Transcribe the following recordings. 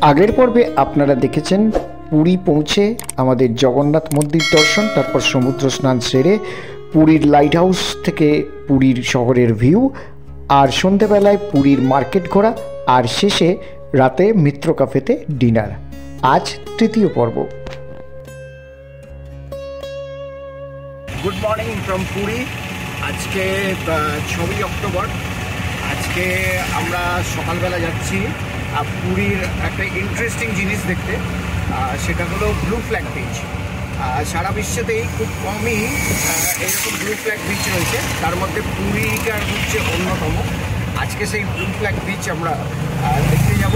আগের পর্বে আপনারা দেখেছেন পুরী পৌঁছে আমাদের জগন্নাথ মন্দির দর্শন, তারপর সমুদ্র স্নান সেরে পুরীর লাইট হাউস থেকে পুরীর শহরের ভিউ, আর সন্ধেবেলায় পুরীর মার্কেট ঘোরা, আর শেষে রাতে মিত্র ক্যাফেতে ডিনার। আজ তৃতীয় পর্ব। Good morning from Puri. আজকে 6ই অক্টোবর। আজকে আমরা সকালবেলা যাচ্ছি পুরীর একটা ইন্টারেস্টিং জিনিস দেখতে, সেটা হলো ব্লু ফ্ল্যাগ বিচ। সারা বিশ্বেতেই খুব কমই এরকম ব্লু ফ্ল্যাগ বিচ রয়েছে, তার মধ্যে পুরীটার হচ্ছে অন্যতম। আজকে সেই ব্লু ফ্ল্যাগ বিচ আমরা দেখতে যাব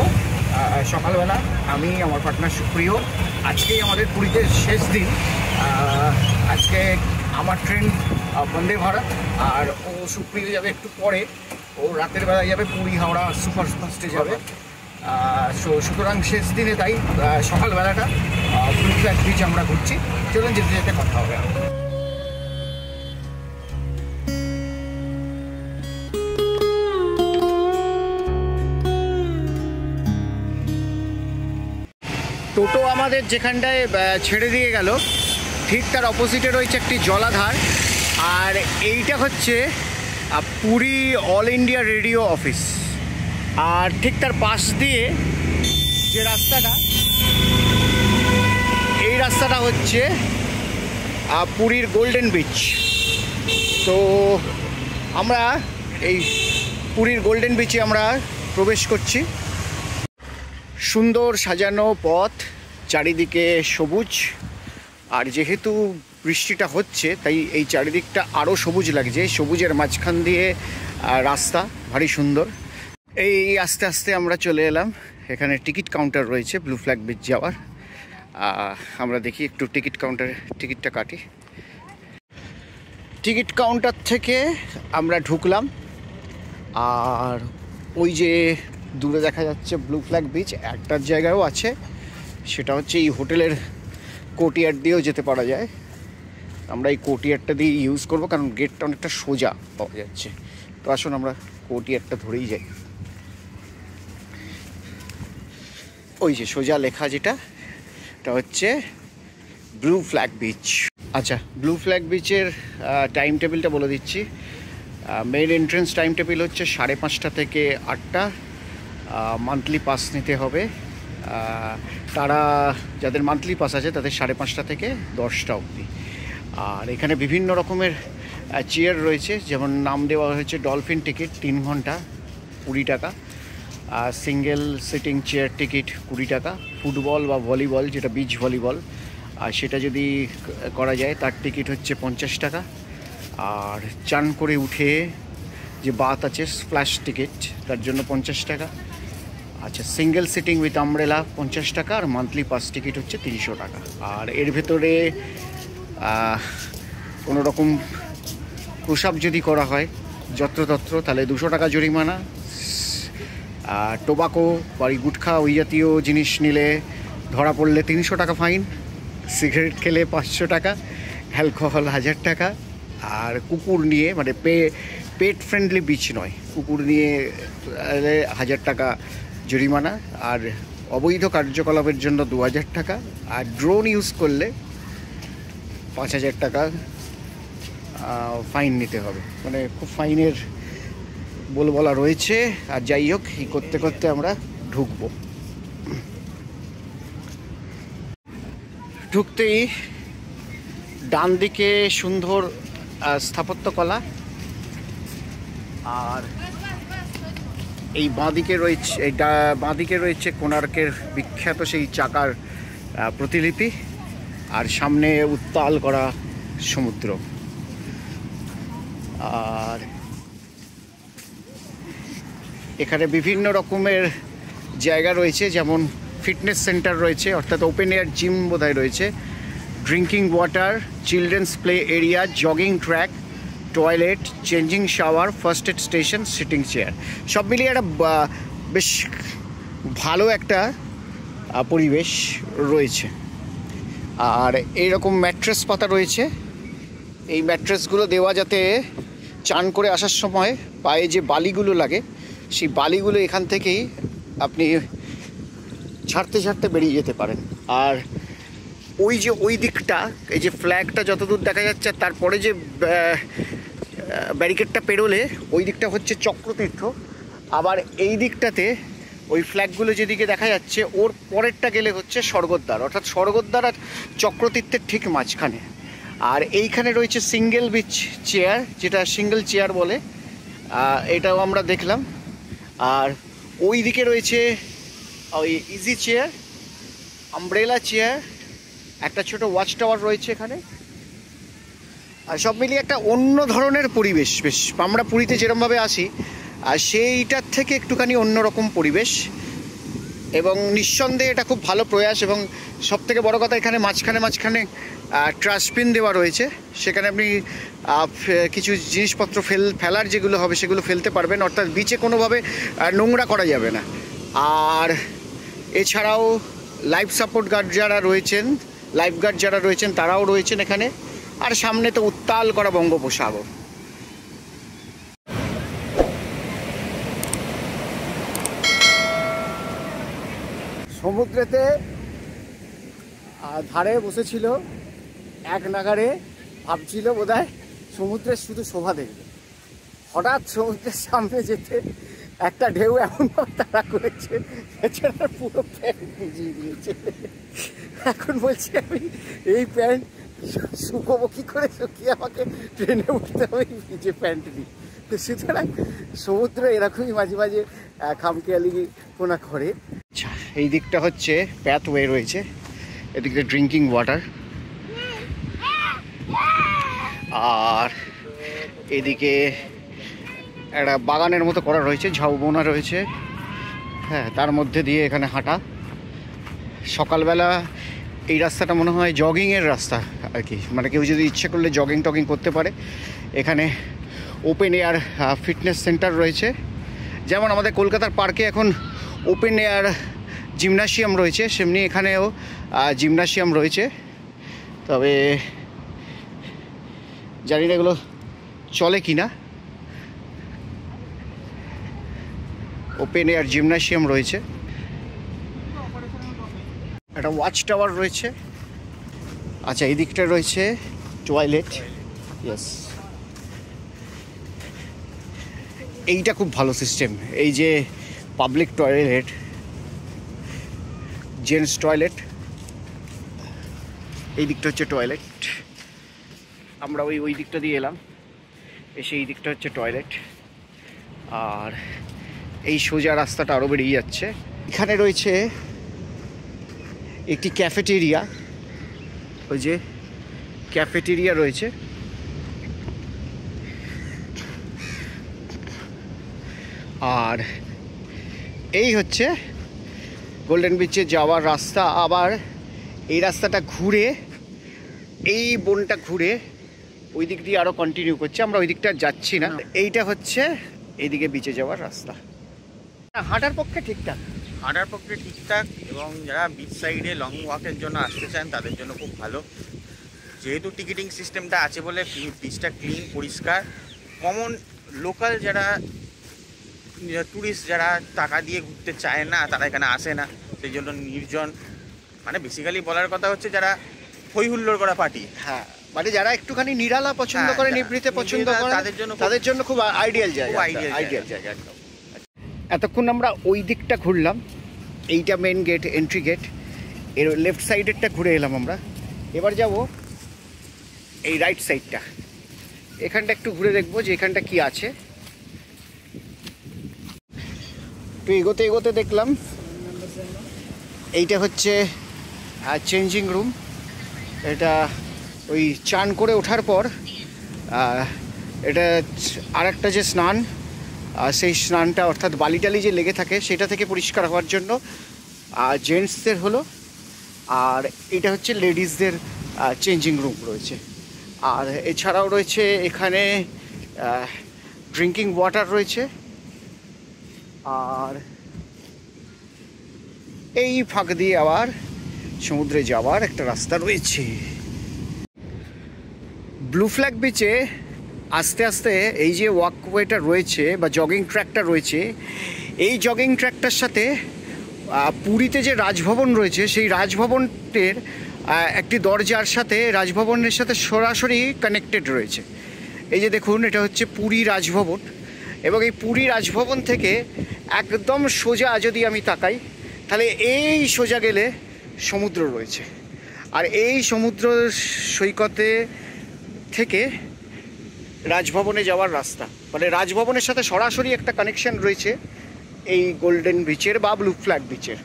সকালবেলা। আমি, আমার পার্টনার সুপ্রিয়। আজকেই আমাদের পুরীতে শেষ দিন। আজকে আমার ট্রেন বন্দে ভারত, আর ও সুপ্রিয় যাবে একটু পরে। ও রাতের বেলায় যাবে পুরী হাওড়া সুপারফাস্টে যাবে। সুতরাং শেষ দিনে তাই সকালবেলাটা ব্লু ফ্ল্যাগ বিচ আমরা ঘুরছি। চলুন যেতে যেতে কথা হবে। টোটো আমাদের যেখানটায় ছেড়ে দিয়ে গেল, ঠিক তার অপোজিটে রয়েছে একটি জলাধার, আর এইটা হচ্ছে Puri All India Radio office. আর ঠিক তার পাশ দিয়ে যে রাস্তাটা, এই রাস্তাটা হচ্ছে পুরীর গোল্ডেন বিচ। তো আমরা এই পুরীর গোল্ডেন বিচে আমরা প্রবেশ করছি। সুন্দর সাজানো পথ, চারিদিকে সবুজ, আর যেহেতু বৃষ্টিটা হচ্ছে তাই এই চারিদিকটা আরও সবুজ লাগছে। সবুজের মাঝখান দিয়ে রাস্তা ভারী সুন্দর। এই আস্তে আস্তে আমরা চলে এলাম। এখানে টিকিট কাউন্টার রয়েছে ব্লু ফ্ল্যাগ বিচ যাওয়ার। আমরা দেখি একটু টিকিট কাউন্টারে টিকিটটা কাটি। টিকিট কাউন্টার থেকে আমরা ঢুকলাম, আর ওই যে দূরে দেখা যাচ্ছে ব্লু ফ্ল্যাগ বিচ, একটার জায়গায়ও আছে, সেটা হচ্ছে এই হোটেলের কোর্টইয়ার্ড দিয়েও যেতে পারা যায়। আমরা এই কোর্টইয়ার্ডটা দিয়ে ইউজ করব, কারণ গেটটা অনেকটা সোজা পাওয়া যাচ্ছে। তো আসুন আমরা কোর্টইয়ার্ডটা ধরেই যাই। ওই যে সোজা লেখা যেটা, এটা হচ্ছে ব্লু ফ্ল্যাগ বিচ। আচ্ছা, ব্লু ফ্ল্যাগ বিচের টাইম টেবিলটা বলে দিচ্ছি। মেইন এন্ট্রেন্স টাইম টেবিল হচ্ছে 5:30 থেকে 8টা। মান্থলি পাস নিতে হবে। তারা যাদের মান্থলি পাস আছে তাদের 5:30 থেকে 10টা অবধি। আর এখানে বিভিন্ন রকমের চেয়ার রয়েছে, যেমন নাম দেওয়া হয়েছে ডলফিন টিকিট 3 ঘন্টা 20 টাকা, সিঙ্গেল সিটিং চেয়ার টিকিট 20 টাকা, ফুটবল বা ভলিবল, যেটা বিচ ভলিবল, আর সেটা যদি করা যায় তার টিকিট হচ্ছে 50 টাকা। আর চান করে উঠে যে বাথ আছে স্প্ল্যাশ টিকিট, তার জন্য 50 টাকা। আচ্ছা, সিঙ্গেল সিটিং উইথ আমব্রেলা 50 টাকা, আর মান্থলি পাস টিকিট হচ্ছে 300 টাকা। আর এর ভেতরে কোনো রকম প্রসাব যদি করা হয় যত্রতত্র, তাহলে 200 টাকা জরিমানা। টোবাকো বা গুটখা ওই জাতীয় জিনিস নিলে ধরা পড়লে 300 টাকা ফাইন। সিগারেট খেলে 500 টাকা, অ্যালকোহল 1000 টাকা। আর কুকুর নিয়ে, মানে পেট ফ্রেন্ডলি বিচ নয়, কুকুর নিয়ে 1000 টাকা জরিমানা। আর অবৈধ কার্যকলাপের জন্য 2000 টাকা। আর ড্রোন ইউজ করলে 5000 টাকা ফাইন নিতে হবে। মানে খুব ফাইনের বলা রয়েছে। আর যাই হোক, এই করতে করতে আমরা ঢুকবো। ঢুকতেই ডান দিকে সুন্দর স্থাপত্যকলা, আর এই বাঁদিকে রয়েছে, এইটা বাঁদিকে রয়েছে কোণার্কের বিখ্যাত সেই চাকার প্রতিলিপি, আর সামনে উত্তাল করা সমুদ্র। আর এখানে বিভিন্ন রকমের জায়গা রয়েছে, যেমন ফিটনেস সেন্টার রয়েছে, অর্থাৎ ওপেন এয়ার জিম বোধহয় রয়েছে, drinking water, children's play area, jogging track, toilet, changing shower, first aid station, sitting chair, সব মিলিয়ে একটা বেশ ভালো একটা পরিবেশ রয়েছে। আর এইরকম ম্যাট্রেস পাতা রয়েছে। এই ম্যাট্রেসগুলো দেওয়া যাতে চান করে আসার সময় পায়ে যে বালিগুলো লাগে, সেই বালিগুলো এখান থেকেই আপনি ছাড়তে ছাড়তে বেরিয়ে যেতে পারেন। আর ওই যে ওই দিকটা, এই যে ফ্ল্যাগটা যতদূর দেখা যাচ্ছে, তারপরে যে ব্যারিকেডটা পেরোলে ওই দিকটা হচ্ছে চক্রতীর্থ। আবার এই দিকটাতে ওই ফ্ল্যাগগুলো যেদিকে দেখা যাচ্ছে ওর পরেরটা গেলে হচ্ছে স্বর্গদ্বার, অর্থাৎ স্বর্গদ্বার আর চক্রতীর্থের ঠিক মাঝখানে। আর এইখানে রয়েছে সিঙ্গেল বিচ চেয়ার, যেটা সিঙ্গেল চেয়ার বলে, এটাও আমরা দেখলাম। আর ওই দিকে রয়েছে ওই ইজি চেয়ার, আমব্রেলা চেয়ার, একটা ছোট ওয়াচ টাওয়ার রয়েছে এখানে। আর সব মিলিয়ে একটা অন্য ধরনের পরিবেশ। বেশ, আমরা পুরীতে যেরকমভাবে আসি আর সেইটার থেকে একটুখানি অন্যরকম পরিবেশ, এবং নিঃসন্দেহে এটা খুব ভালো প্রয়াস। এবং সবথেকে বড় কথা, এখানে মাঝখানে ট্রাশবিন দেওয়া রয়েছে, সেখানে আপনি কিছু জিনিসপত্র ফেলার যেগুলো হবে সেগুলো ফেলতে পারবেন, অর্থাৎ বিচে কোনোভাবে নোংরা করা যাবে না। আর এছাড়াও লাইফ সাপোর্ট গার্ড যারা রয়েছেন, লাইফ গার্ড যারা রয়েছেন তারাও রয়েছেন এখানে। আর সামনে তো উত্তাল করা বঙ্গোপসাগর। সমুদ্রেতে ধারে বসেছিল, এক নাগারে ভাবছিল বোধহয় সমুদ্রের শুধু শোভা দেখবে। হঠাৎ সমুদ্রের সামনে যেতে একটা ঢেউ এমনভাবে তাড়া করেছে, এছাড়া পুরো প্যান্ট ভিজিয়ে দিয়েছে। এখন বলছি আমি এই প্যান্ট শুকোবো কী করে, শুকিয়ে আমাকে ট্রেনে উঠতে হবে ভিজে প্যান্ট নিয়ে। তো সুতরাং সমুদ্র এরকমই মাঝে মাঝে খামখেয়ালি কোনা করে। আচ্ছা, এই দিকটা হচ্ছে প্যাথওয়ে রয়েছে, এদিকটা ড্রিঙ্কিং ওয়াটার, আর এদিকে একটা বাগানের মতো করা রয়েছে, ঝাউবনা রয়েছে। হ্যাঁ, তার মধ্যে দিয়ে এখানে হাঁটা। সকালবেলা এই রাস্তাটা মনে হয় জগিংয়ের রাস্তা আর কি, মানে কেউ যদি ইচ্ছে করলে জগিং করতে পারে। এখানে ওপেন এয়ার ফিটনেস সেন্টার রয়েছে, যেমন আমাদের কলকাতার পার্কে এখন ওপেন এয়ার জিমনাসিয়াম রয়েছে, সেমনি এখানেও জিমনাসিয়াম রয়েছে। তবে জানি না এগুলো চলে কি না। ওপেন এয়ার জিমনাসিয়াম রয়েছে, একটা ওয়াচ টাওয়ার রয়েছে। আচ্ছা, এই দিকটা রয়েছে টয়লেট। ইয়েস, এইটা খুব ভালো সিস্টেম। এই যে পাবলিক টয়লেট, জেন্টস টয়লেট, এই দিকটা হচ্ছে টয়লেট। আমরা ওই দিকটা দিয়ে এলাম, এসে এই দিকটা হচ্ছে টয়লেট। আর এই সোজা রাস্তাটা আরও বেরিয়ে যাচ্ছে। এখানে রয়েছে একটি ক্যাফেটেরিয়া, ওই যে ক্যাফেটেরিয়া রয়েছে। আর এই হচ্ছে গোল্ডেন বিচে যাওয়ার রাস্তা। আবার এই রাস্তাটা ঘুরে, এই বনটা ঘুরে ওই দিক দিয়ে আরও কন্টিনিউ করছে। আমরা ওই দিকটা যাচ্ছি না। এইটা হচ্ছে এইদিকে বিচে যাওয়ার রাস্তা। হাঁটার পক্ষে ঠিকঠাক, হাঁটার পক্ষে ঠিকঠাক, এবং যারা বিচ সাইডে লং ওয়াকের জন্য আসতে চান তাদের জন্য খুব ভালো। যেহেতু টিকিটিং সিস্টেমটা আছে বলে বিচটা ক্লিন, পরিষ্কার। কমন লোকাল যারা ট্যুরিস্ট, যারা টাকা দিয়ে ঘুরতে চায় না, তারা এখানে আসে না, সেই জন্য নির্জন। মানে বেসিক্যালি বলার কথা হচ্ছে যারা হই হুল্লোড় করা পার্টি, হ্যাঁ, মানে যারা একটুখানি নিরালা পছন্দ করে, নিভৃতে পছন্দ করে, তাদের জন্য খুব আইডিয়াল জায়গা, আইডিয়াল জায়গা একদম। এতক্ষণ আমরা ওই দিকটা ঘুরলাম, এইটা মেন গেট, এন্ট্রি গেট, এর লেফট সাইডেরটা ঘুরে এলাম আমরা। এবার যাব এই রাইট সাইডটা, এখানটা একটু ঘুরে দেখবো যে এখানটা কি আছে। একটু এগোতে এগোতে দেখলাম এইটা হচ্ছে চেঞ্জিং রুম। এটা ওই চান করে ওঠার পর এটা আরেকটা যে স্নান, সেই স্নানটা অর্থাৎ বালিটালি যে লেগে থাকে সেটা থেকে পরিষ্কার হওয়ার জন্য জেন্টসদের হলো, আর এটা হচ্ছে লেডিসদের চেঞ্জিং রুম রয়েছে। আর এছাড়াও রয়েছে এখানে ড্রিঙ্কিং ওয়াটার রয়েছে। আর এই ফাঁক দিয়ে আবার সমুদ্রে যাওয়ার একটা রাস্তা রয়েছে। ব্লু ফ্ল্যাগ বিচে আস্তে আস্তে এই যে ওয়াকওয়েটা রয়েছে বা জগিং ট্র্যাকটা রয়েছে, এই জগিং ট্র্যাকটার সাথে পুরীতে যে রাজভবন রয়েছে সেই রাজভবনের একটি দরজার সাথে রাজভবনের সাথে সরাসরি কানেক্টেড রয়েছে। এই যে দেখুন, এটা হচ্ছে পুরী রাজভবন, এবং এই পুরী রাজভবন থেকে একদম সোজা যদি আমি তাকাই তাহলে এই সোজা গেলে সমুদ্র রয়েছে, আর এই সমুদ্র সৈকতে থেকে রাজভবনে যাওয়ার রাস্তা, মানে রাজভবনের সাথে সরাসরি একটা কানেকশন রয়েছে এই গোল্ডেন বিচের বা ব্লু ফ্ল্যাগ বিচের।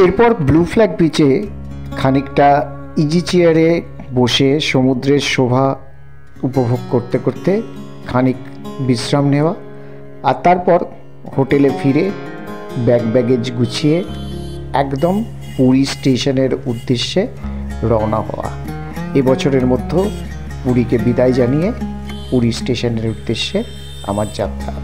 এরপর ব্লু ফ্ল্যাগ বিচে খানিকটা ইজি চেয়ারে বসে সমুদ্রের শোভা উপভোগ করতে করতে খানিক বিশ্রাম নেওয়া, আর তারপর হোটেলে ফিরে ব্যাগেজ গুছিয়ে একদম পুরী স্টেশনের উদ্দেশ্যে রওনা হওয়া। এবছরের মধ্যে পুরীকে বিদায় জানিয়ে পুরী স্টেশনের উদ্দেশ্যে আমার যাত্রা।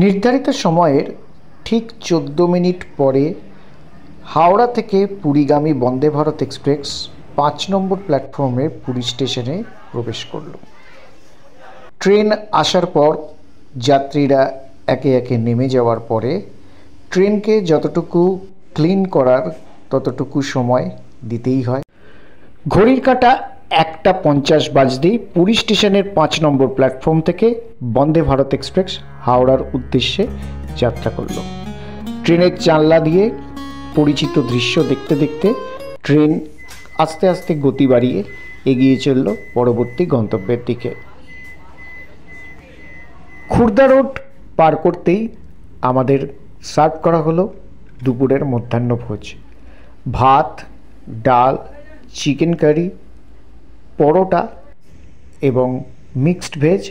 নির্ধারিত সময়ের ঠিক 14 মিনিট পরে হাওড়া থেকে পুরীগামী বন্দে ভারত এক্সপ্রেস 5 নম্বর প্ল্যাটফর্মে পুরী স্টেশনে প্রবেশ করল। ট্রেন আসার পর যাত্রীরা একে একে নেমে যাওয়ার পরে ট্রেনকে যতটুকু ক্লিন করার ততটুকু সময় দিতেই হয়। ঘড়ির কাঁটা 1:50 বাজতেই পুরী স্টেশনের 5 নম্বর প্ল্যাটফর্ম থেকে বন্দে ভারত এক্সপ্রেস হাওড়ার উদ্দেশ্যে যাত্রা করল। ট্রেনের জানলা দিয়ে পরিচিত দৃশ্য দেখতে দেখতে ট্রেন আস্তে আস্তে গতি বাড়িয়ে এগিয়ে চলল পরবর্তী গন্তব্যের দিকে। খুর্দা রোড পার করতেই আমাদের সার্ভ করা হলো দুপুরের মধ্যাহ্নভোজ। ভাত, ডাল, চিকেন কারি, পরোটা এবং মিক্সড ভেজ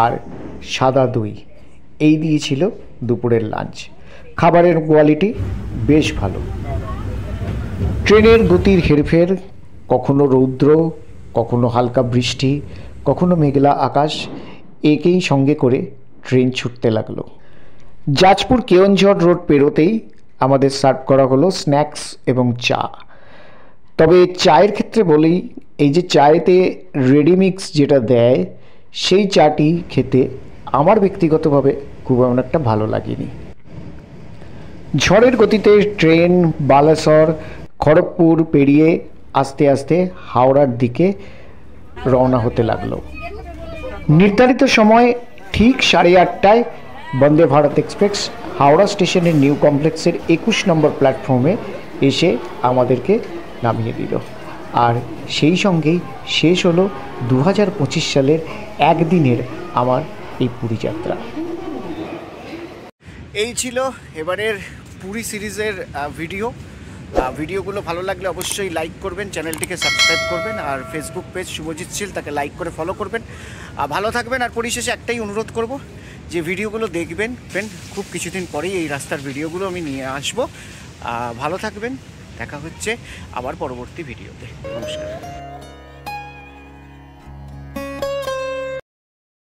আর সাদা দই, এই দিয়েছিল দুপুরের লাঞ্চ। খাবারের কোয়ালিটি বেশ ভালো। ট্রেনের গতির হেরফের, কখনো রৌদ্র, কখনো হালকা বৃষ্টি, কখনো মেঘলা আকাশ, একেই সঙ্গে করে ট্রেন ছুটতে লাগলো। জাজপুর কেওনঝড় রোড পেরোতেই আমাদের সার্ভ করা হলো স্ন্যাক্স এবং চা। তবে চায়ের ক্ষেত্রে বলি, এই যে চায়েতে রেডিমিক্স যেটা দেয় সেই চাটি খেতে আমার ব্যক্তিগতভাবে খুব এমন একটা ভালো লাগেনি। ঝড়ের গতিতে ট্রেন বালাসর খড়গপুর পেরিয়ে আস্তে আস্তে হাওড়ার দিকে রওনা হতে লাগলো। নির্ধারিত সময় ঠিক 8:30টায় বন্দে ভারত এক্সপ্রেস হাওড়া স্টেশনের নিউ কমপ্লেক্সের 21 নম্বর প্ল্যাটফর্মে এসে আমাদেরকে নামিয়ে দিল, আর সেই সঙ্গেই শেষ হলো 2025 সালের একদিনের আমার এই পুরী যাত্রা। এই ছিল এবারের পুরী সিরিজের ভিডিওগুলো ভালো লাগলে অবশ্যই লাইক করবেন, চ্যানেলটিকে সাবস্ক্রাইব করবেন, আর ফেসবুক পেজ শুভজিৎ শীল তাকে লাইক করে ফলো করবেন। ভালো থাকবেন, আর পরিশেষে একটাই অনুরোধ করব যে ভিডিওগুলো দেখবেন। খুব কিছুদিন পরেই এই রাস্তার ভিডিওগুলো আমি নিয়ে আসবো। ভালো থাকবেন, দেখা হচ্ছে আবার পরবর্তী ভিডিওতে। নমস্কার।